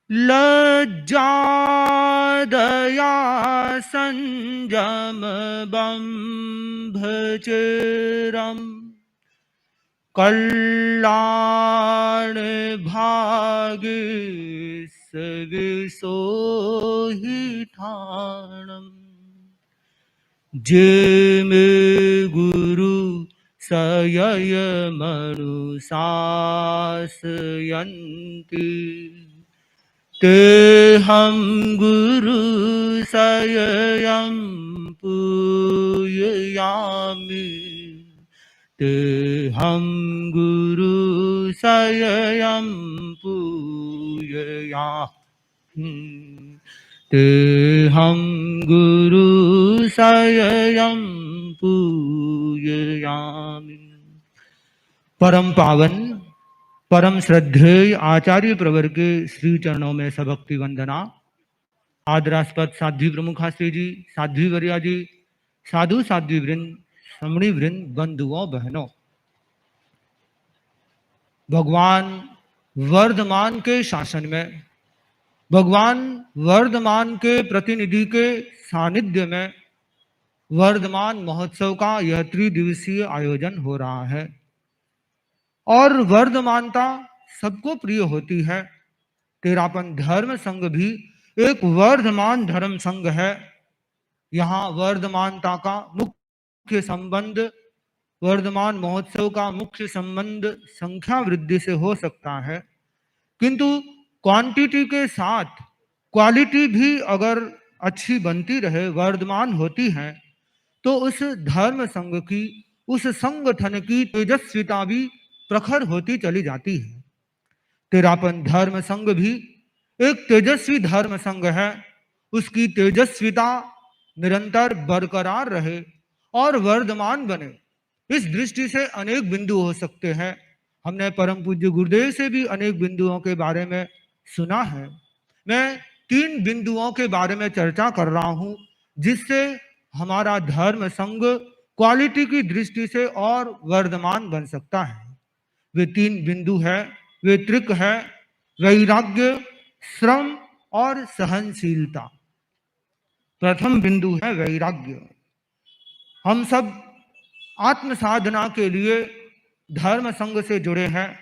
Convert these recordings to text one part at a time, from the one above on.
लज्जा दया संयम बंभचरम कल्याण भाग सविसोहिठाणम जे में गुरु सयय मनुशासयन्ति ते हम गुरु सययं पूजयामि ते हम गुरु सययं पूजयामि ते हम गुरु सययं पूजयामि। परम पावन परम श्रद्धेय आचार्य प्रवर के श्री चरणों में सभक्ति वंदना। आदरास्पद साध्वी प्रमुखाश्री जी, साध्वी वरिया जी, साधु साध्वी वृंद, श्रमणी वृंद, बंधुओं बहनों, भगवान वर्धमान के शासन में, भगवान वर्धमान के प्रतिनिधि के सानिध्य में वर्धमान महोत्सव का यह त्रिदिवसीय आयोजन हो रहा है और वर्धमानता सबको प्रिय होती है। तेरापन धर्म संघ भी एक वर्धमान धर्म संघ है। यहाँ वर्धमानता का मुख्य संबंध, वर्धमान महोत्सव का मुख्य संबंध संख्या वृद्धि से हो सकता है, किंतु क्वांटिटी के साथ क्वालिटी भी अगर अच्छी बनती रहे, वर्धमान होती है, तो उस धर्म संघ की, उस संगठन की तेजस्विता भी प्रखर होती चली जाती है। तेरापन धर्म संघ भी एक तेजस्वी धर्म संघ है। उसकी तेजस्विता निरंतर बरकरार रहे और वर्धमान बने, इस दृष्टि से अनेक बिंदु हो सकते हैं। हमने परम पूज्य गुरुदेव से भी अनेक बिंदुओं के बारे में सुना है। मैं 3 बिंदुओं के बारे में चर्चा कर रहा हूं जिससे हमारा धर्म संघ क्वालिटी की दृष्टि से और वर्धमान बन सकता है। वे 3 बिंदु है, वे त्रिक है: वैराग्य, श्रम और सहनशीलता। प्रथम बिंदु है वैराग्य। हम सब आत्म साधना के लिए धर्म संघ से जुड़े हैं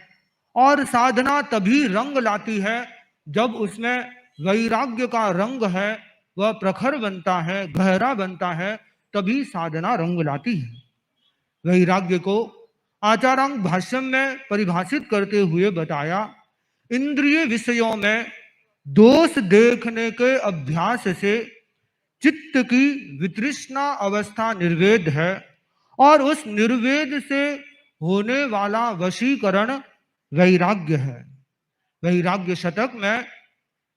और साधना तभी रंग लाती है जब उसमें वैराग्य का रंग है, वह प्रखर बनता है, गहरा बनता है, तभी साधना रंग लाती है। वैराग्य को आचारांग भाष्य में परिभाषित करते हुए बताया, इंद्रिय विषयों में दोष देखने के अभ्यास से चित्त की वितृष्णा अवस्था निर्वेद है और उस निर्वेद से होने वाला वशीकरण वैराग्य है। वैराग्य शतक में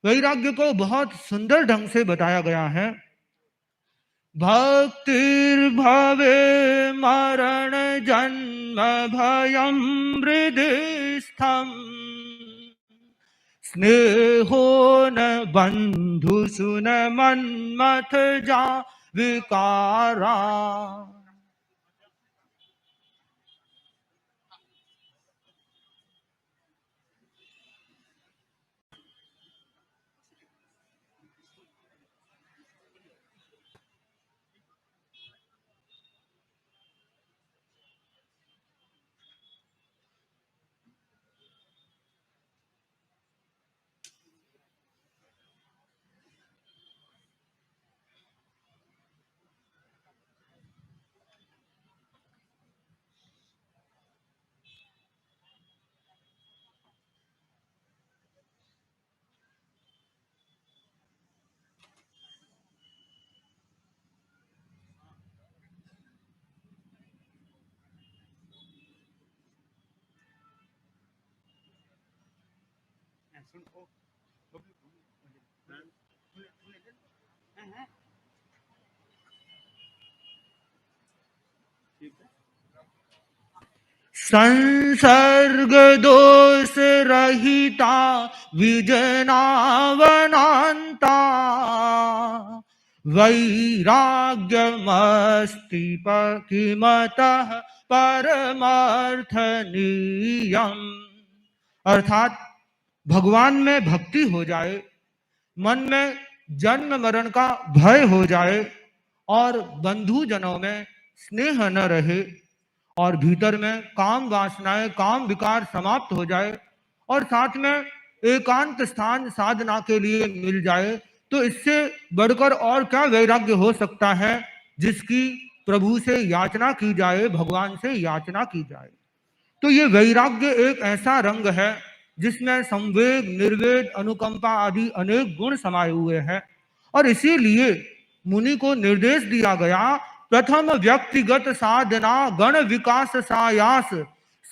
वैराग्य को बहुत सुंदर ढंग से बताया गया है। भक्तिर्भवे मरण जन्म भयं हृदिस्थम् स्नेहो न बंधुषु न मन्मथ जा विकारा। संसर्ग दोष रहिता विजनावनांता वैराग्यमस्ति किमतः परमार्थनीयम्। अर्थात भगवान में भक्ति हो जाए, मन में जन्म मरण का भय हो जाए और बंधु जनों में स्नेह न रहे और भीतर में काम वासनाएं, काम विकार समाप्त हो जाए और साथ में एकांत स्थान साधना के लिए मिल जाए, तो इससे बढ़कर और क्या वैराग्य हो सकता है जिसकी प्रभु से याचना की जाए, भगवान से याचना की जाए। तो ये वैराग्य एक ऐसा रंग है जिसमें संवेग, निर्वेद, अनुकंपा आदि अनेक गुण समाये हुए हैं और इसीलिए मुनि को निर्देश दिया गया, प्रथम व्यक्तिगत साधना गण विकास सायास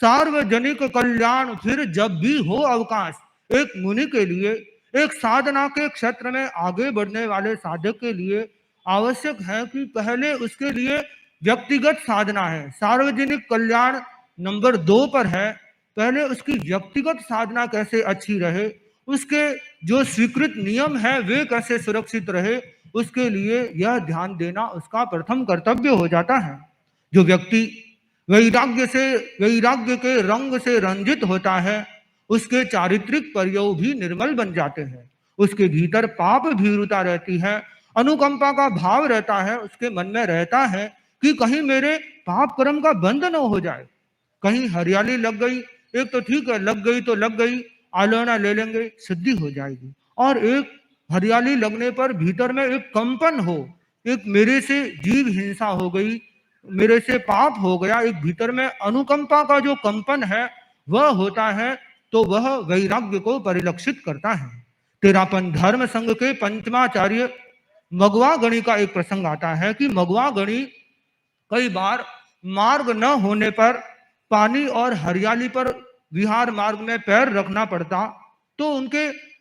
सार्वजनिक कल्याण फिर जब भी हो अवकाश। एक मुनि के लिए, एक साधना के क्षेत्र में आगे बढ़ने वाले साधक के लिए आवश्यक है कि पहले उसके लिए व्यक्तिगत साधना है, सार्वजनिक कल्याण नंबर 2 पर है। पहले उसकी व्यक्तिगत साधना कैसे अच्छी रहे, उसके जो स्वीकृत नियम है वे कैसे सुरक्षित रहे, उसके लिए यह ध्यान देना उसका प्रथम कर्तव्य हो जाता है। जो व्यक्ति वैराग्य के रंग से रंजित होता है, उसके चारित्रिक पर्यव भी निर्मल बन जाते हैं, उसके भीतर पाप भीरुता रहती है, अनुकंपा का भाव रहता है, उसके मन में रहता है कि कहीं मेरे पाप कर्म का बंध न हो जाए, कहीं हरियाली लग गई, एक तो ठीक है लग गई तो लग गई, आलोना ले लेंगे सिद्धि हो जाएगी, और एक हरियाली लगने पर भीतर में एक कंपन हो, एक मेरे से जीव हिंसा हो गई, मेरे से पाप हो गया, एक भीतर में अनुकंपा का जो कंपन है वह होता है, तो वह वैराग्य को परिलक्षित करता है। तेरापन धर्म संघ के पंचमाचार्य मगवा गणी का एक प्रसंग आता है कि मगवा गणी कई बार मार्ग न होने पर पानी और हरियाली पर विहार मार्ग में पैर रखना पड़ता, तो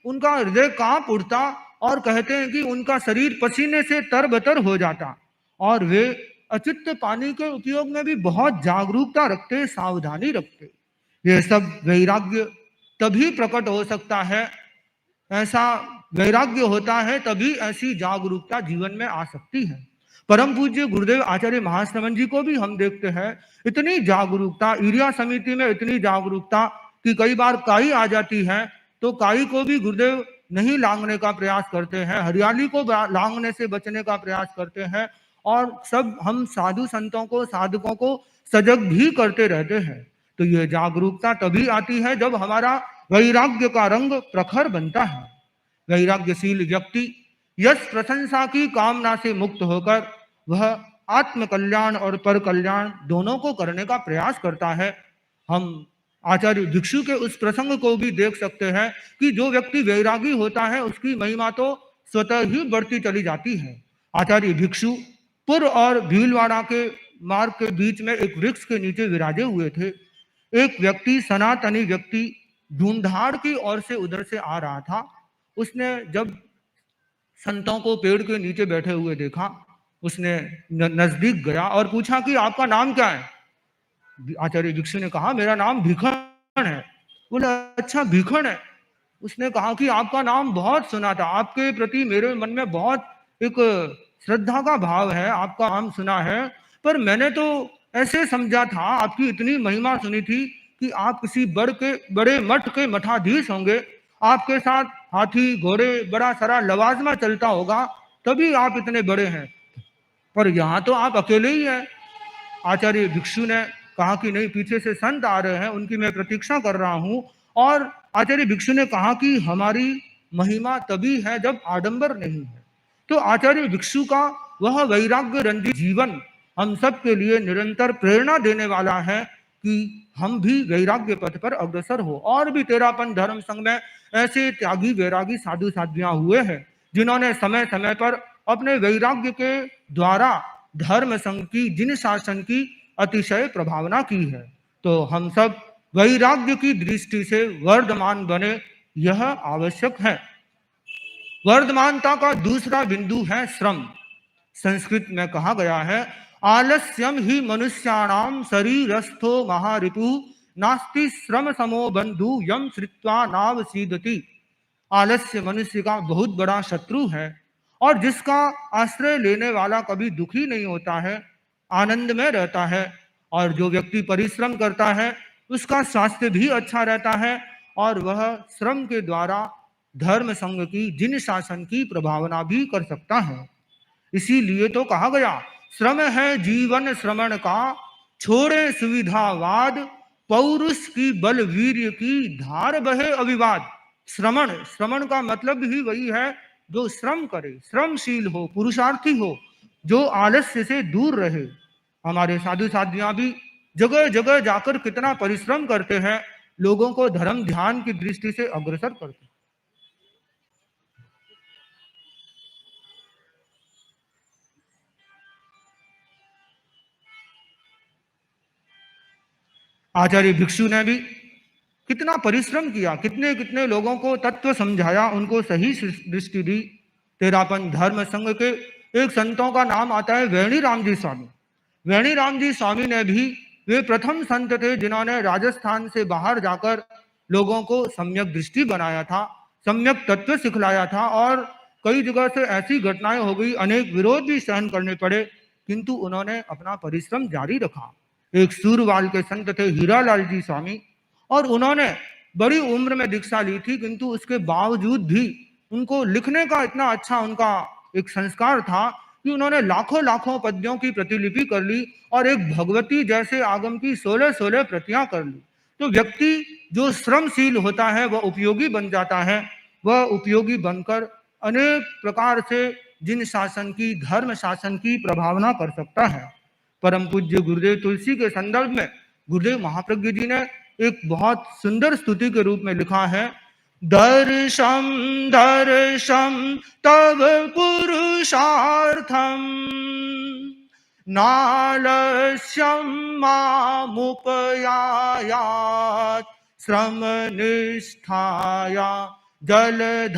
उनका हृदय कांप उठता और कहते हैं कि उनका शरीर पसीने से तरबतर हो जाता और वे अचित्त पानी के उपयोग में भी बहुत जागरूकता रखते, सावधानी रखते। ये सब वैराग्य तभी प्रकट हो सकता है, ऐसा वैराग्य होता है तभी ऐसी जागरूकता जीवन में आ सकती है। परम पूज्य गुरुदेव आचार्य महाश्रवण जी को भी हम देखते हैं, इतनी जागरूकता, ईर्या समिति में इतनी जागरूकता कि कई बार काई आ जाती है तो काई को भी गुरुदेव नहीं लांघने का प्रयास करते हैं, हरियाली को लांघने से बचने का प्रयास करते हैं और सब हम साधु संतों को, साधकों को सजग भी करते रहते हैं। तो यह जागरूकता तभी आती है जब हमारा वैराग्य का रंग प्रखर बनता है। वैराग्यशील व्यक्ति यश प्रशंसा की कामना से मुक्त होकर वह आत्म कल्याण और पर कल्याण दोनों को करने का प्रयास करता है। हम आचार्य भिक्षु के उस प्रसंग को भी देख सकते हैं कि जो व्यक्ति वैरागी होता है उसकी महिमा तो स्वतः ही बढ़ती चली जाती है। आचार्य भिक्षु पुर और भीलवाड़ा के मार्ग के बीच में एक वृक्ष के नीचे विराजे हुए थे। एक व्यक्ति, सनातनी व्यक्ति, ढूंढाड़ की ओर से उधर से आ रहा था। उसने जब संतों को पेड़ के नीचे बैठे हुए देखा, उसने नजदीक गया और पूछा कि आपका नाम क्या है। आचार्य भिक्षु ने कहा मेरा नाम भिखण है। बोला अच्छा भिखण है। उसने कहा कि आपका नाम बहुत सुना था, आपके प्रति मेरे मन में बहुत एक श्रद्धा का भाव है, आपका नाम सुना है, पर मैंने तो ऐसे समझा था, आपकी इतनी महिमा सुनी थी कि आप किसी बड़े मठ के मठाधीश होंगे, आपके साथ हाथी घोड़े बड़ा सारा लवाजमा चलता होगा, तभी आप इतने बड़े हैं, पर यहाँ तो आप अकेले ही हैं। आचार्य भिक्षु ने कहा कि नहीं, पीछे से संत आ रहे हैं, उनकी मैं प्रतीक्षा कर रहा हूं। और आचार्य भिक्षु ने कहा कि हमारी महिमा तभी है जब आडंबर नहीं है। तो आचार्य भिक्षु का वह वैराग्य रंजित जीवन हम सब के लिए निरंतर प्रेरणा देने वाला है कि हम भी वैराग्य पथ पर अग्रसर हो। और भी तेरापन धर्म संघ में ऐसे त्यागी वैरागी साधु साध्वियां हुए हैं जिन्होंने समय समय पर अपने वैराग्य के द्वारा धर्म संघ की, जिन शासन की अतिशय प्रभावना की है। तो हम सब वैराग्य की दृष्टि से वर्धमान बने, यह आवश्यक है। वर्धमानता का दूसरा बिंदु है श्रम। संस्कृत में कहा गया है आलस्यम ही मनुष्याणाम शरीरस्थो महारिपु नास्ति श्रम समो बंधु यम श्रित्वा नाव सीदति। आलस्य मनुष्य का बहुत बड़ा शत्रु है और जिसका आश्रय लेने वाला कभी दुखी नहीं होता है, आनंद में रहता है। और जो व्यक्ति परिश्रम करता है उसका स्वास्थ्य भी अच्छा रहता है और वह श्रम के द्वारा धर्म संघ की जिन शासन की प्रभावना भी कर सकता है। इसीलिए तो कहा गया, श्रम है जीवन श्रमण का, छोड़े सुविधावाद, पौरुष की बल वीर्य की धार बहे अविवाद। श्रमण, श्रमण का मतलब ही वही है जो श्रम करे, श्रमशील हो, पुरुषार्थी हो, जो आलस्य से दूर रहे। हमारे साधु साधियां भी जगह जगह जाकर कितना परिश्रम करते हैं, लोगों को धर्म ध्यान की दृष्टि से अग्रसर करते हैं। आचार्य भिक्षु ने भी कितना परिश्रम किया, कितने कितने लोगों को तत्व समझाया, उनको सही दृष्टि दी। तेरापन धर्म संघ के एक संतों का नाम आता है वेणी राम जी स्वामी। वेणी राम जी स्वामी ने भी, वे प्रथम संत थे जिन्होंने राजस्थान से बाहर जाकर लोगों को सम्यक दृष्टि बनाया था, सम्यक तत्व सिखलाया था। और कई जगह से ऐसी घटनाएं हो गई, अनेक विरोध भी सहन करने पड़े, किंतु उन्होंने अपना परिश्रम जारी रखा। एक सूरवाल के संत थे हीरालाल जी स्वामी, और उन्होंने बड़ी उम्र में दीक्षा ली थी, किंतु उसके बावजूद भी उनको लिखने का इतना अच्छा उनका एक संस्कार था कि उन्होंने लाखों लाखों पद्यों की प्रतिलिपि कर ली और एक भगवती जैसे आगम की 16-16 प्रतियां कर ली। तो व्यक्ति जो श्रमशील होता है वह उपयोगी बन जाता है, वह उपयोगी बनकर अनेक प्रकार से जिन शासन की, धर्म शासन की प्रभावना कर सकता है। परम पूज्य गुरुदेव तुलसी के संदर्भ में गुरुदेव महाप्रज्ञ जी ने एक बहुत सुंदर स्तुति के रूप में लिखा है, दर्शम दर्शम तव पुरुषार्थम, नालस्यम मामुपयायात्, श्रम निष्ठाया जलधारायां,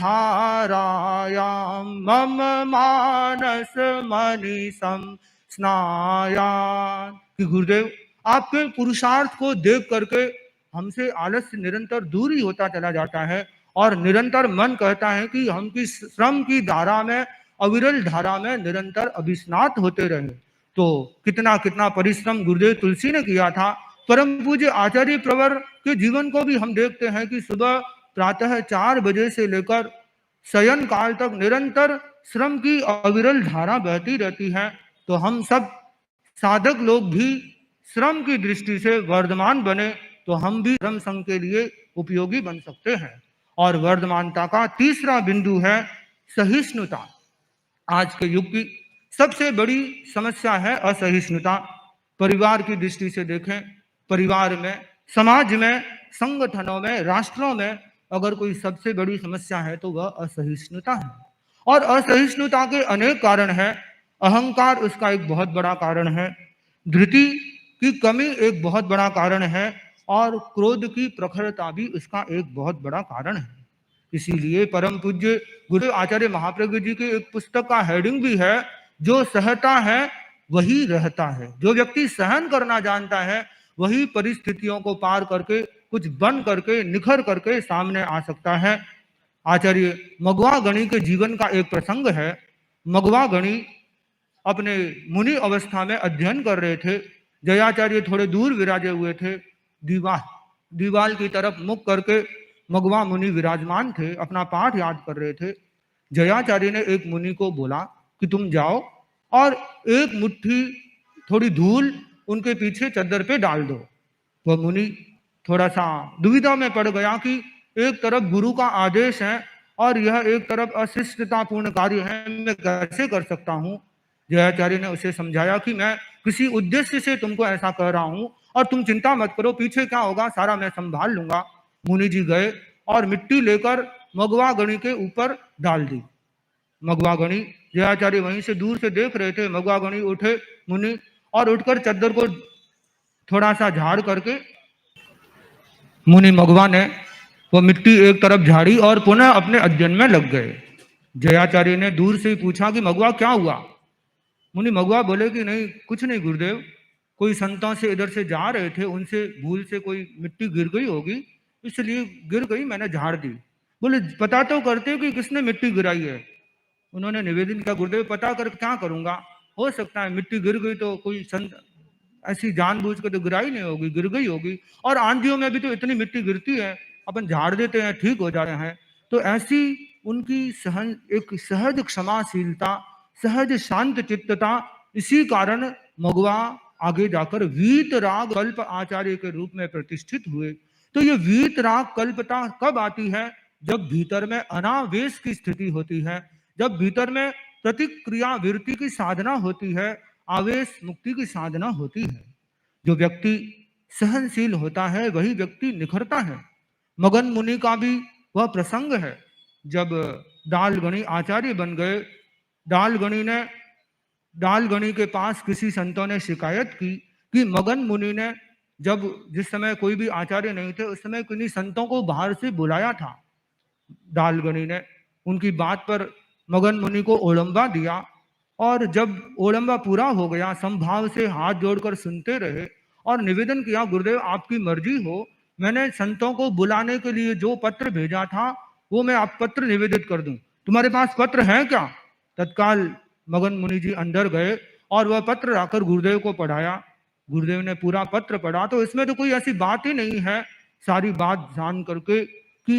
मम मानस मनीषम स्नायात्। कि गुरुदेव आपके पुरुषार्थ को देख करके हमसे आलस्य निरंतर दूर ही होता चला जाता है, और निरंतर मन कहता है कि हम की श्रम की धारा में, अविरल धारा में निरंतर अभिस्नात होते रहे। तो कितना कितना परिश्रम गुरुदेव तुलसी ने किया था। परम पूज्य आचार्य प्रवर के जीवन को भी हम देखते हैं कि सुबह प्रातः 4 बजे से लेकर शयन काल तक निरंतर श्रम की अविरल धारा बहती रहती है। तो हम सब साधक लोग भी श्रम की दृष्टि से वर्धमान बने तो हम भी धर्म संघ के लिए उपयोगी बन सकते हैं। और वर्धमानता का तीसरा बिंदु है सहिष्णुता। आज के युग की सबसे बड़ी समस्या है असहिष्णुता। परिवार की दृष्टि से देखें, परिवार में, समाज में, संगठनों में, राष्ट्रों में अगर कोई सबसे बड़ी समस्या है तो वह असहिष्णुता है। और असहिष्णुता के अनेक कारण हैं। अहंकार उसका एक बहुत बड़ा कारण है, धृति की कमी एक बहुत बड़ा कारण है, और क्रोध की प्रखरता भी उसका एक बहुत बड़ा कारण है। इसीलिए परम पूज्य गुरु आचार्य महाप्रज्ञ जी की एक पुस्तक का हेडिंग भी है, जो सहता है वही रहता है। जो व्यक्ति सहन करना जानता है वही परिस्थितियों को पार करके कुछ बन करके, निखर करके सामने आ सकता है। आचार्य मगवा गणी के जीवन का एक प्रसंग है। मगवा गणी अपने मुनि अवस्था में अध्ययन कर रहे थे। जयाचार्य थोड़े दूर विराजे हुए थे, दीवाल की तरफ मुख करके मगवा मुनि विराजमान थे, अपना पाठ याद कर रहे थे। जयाचार्य ने एक मुनि को बोला कि तुम जाओ और एक मुट्ठी थोड़ी धूल उनके पीछे चद्दर पे डाल दो। वह मुनि थोड़ा सा दुविधा में पड़ गया कि एक तरफ गुरु का आदेश है और यह एक तरफ अशिष्टतापूर्ण कार्य है, मैं कैसे कर सकता हूँ। जयाचार्य ने उसे समझाया कि मैं किसी उद्देश्य से तुमको ऐसा कह रहा हूं और तुम चिंता मत करो, पीछे क्या होगा सारा मैं संभाल लूंगा। मुनि जी गए और मिट्टी लेकर मगवा गणी के ऊपर डाल दी। मगवा गणी, जयाचार्य वहीं से दूर से देख रहे थे। मगवा गणी उठे मुनि और उठकर चद्दर को थोड़ा सा झाड़ करके, मुनि मगवा ने वो मिट्टी एक तरफ झाड़ी और पुनः अपने अध्ययन में लग गए। जयाचार्य ने दूर से पूछा कि मगवा क्या हुआ। मुनि मगवा बोले कि नहीं कुछ नहीं गुरुदेव, कोई संतों से इधर से जा रहे थे, उनसे भूल से कोई मिट्टी गिर गई होगी, इसलिए गिर गई, मैंने झाड़ दी। बोले पता तो करते हो कि किसने मिट्टी गिराई है। उन्होंने निवेदन किया गुरुदेव पता कर क्या करूंगा, हो सकता है मिट्टी गिर गई तो कोई संत ऐसी जानबूझ के तो गिराई नहीं होगी, गिर गई होगी। और आंधियों में भी तो इतनी मिट्टी गिरती है, अपन झाड़ देते हैं, ठीक हो जाते हैं। तो ऐसी उनकी सहन एक सहज क्षमाशीलता, सहज शांत चित्तता, इसी कारण मगवा आगे जाकर वीतराग कल्प आचार्य के रूप में प्रतिष्ठित हुए। तो ये वीतराग कल्पता कब आती है? जब भीतर में अनावेश की स्थिति होती है, जब भीतर में प्रतिक्रिया वृत्ति की साधना होती है, आवेश मुक्ति की साधना होती है। जो व्यक्ति सहनशील होता है वही व्यक्ति निखरता है। मगन मुनि का भी वह प्रसंग है, जब दालगणी आचार्य बन गए। दालगणी ने दालगणी के पास किसी संतों ने शिकायत की कि मगन मुनि ने जब जिस समय कोई भी आचार्य नहीं थे उस समय किन्हीं संतों को बाहर से बुलाया था। दालगणी ने उनकी बात पर मगन मुनि को ओलंबा दिया, और जब ओलंबा पूरा हो गया समभाव से हाथ जोड़कर सुनते रहे और निवेदन किया, गुरुदेव आपकी मर्जी हो, मैंने संतों को बुलाने के लिए जो पत्र भेजा था वो मैं आप पत्र निवेदित कर दूं, तुम्हारे पास पत्र है क्या? तत्काल मगन मुनि जी अंदर गए और वह पत्र लाकर गुरुदेव को पढ़ाया। गुरुदेव ने पूरा पत्र पढ़ा तो इसमें तो कोई ऐसी बात ही नहीं है। सारी बात जान करके कि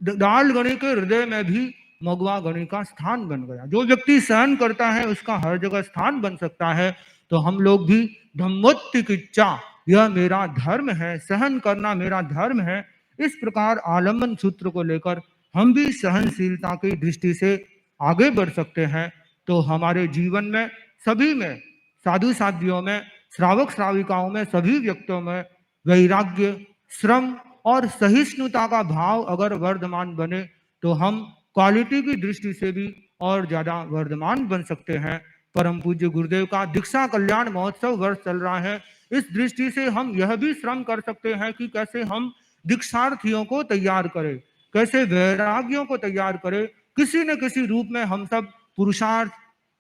दालगणी के हृदय में भी मगवा गणी का स्थान बन गया। जो व्यक्ति सहन करता है उसका हर जगह स्थान बन सकता है। तो हम लोग भी धम्मोत्तिकिच्चा, यह मेरा धर्म है, सहन करना मेरा धर्म है, इस प्रकार आलम्बन सूत्र को लेकर हम भी सहनशीलता की दृष्टि से आगे बढ़ सकते हैं। तो हमारे जीवन में सभी में, साधु साधियों में, श्रावक श्राविकाओं में, सभी व्यक्तियों में वैराग्य, श्रम और सहिष्णुता का भाव अगर वर्धमान बने तो हम क्वालिटी की दृष्टि से भी और ज्यादा वर्धमान बन सकते हैं। परम पूज्य गुरुदेव का दीक्षा कल्याण महोत्सव वर्ष चल रहा है। इस दृष्टि से हम यह भी श्रम कर सकते हैं कि कैसे हम दीक्षार्थियों को तैयार करें, कैसे वैरागियों को तैयार करें। किसी न किसी रूप में हम सब पुरुषार्थ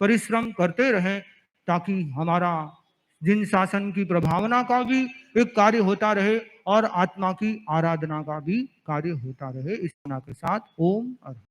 परिश्रम करते रहें, ताकि हमारा जिन शासन की प्रभावना का भी एक कार्य होता रहे और आत्मा की आराधना का भी कार्य होता रहे। इस भावना के साथ ओम अर्पण।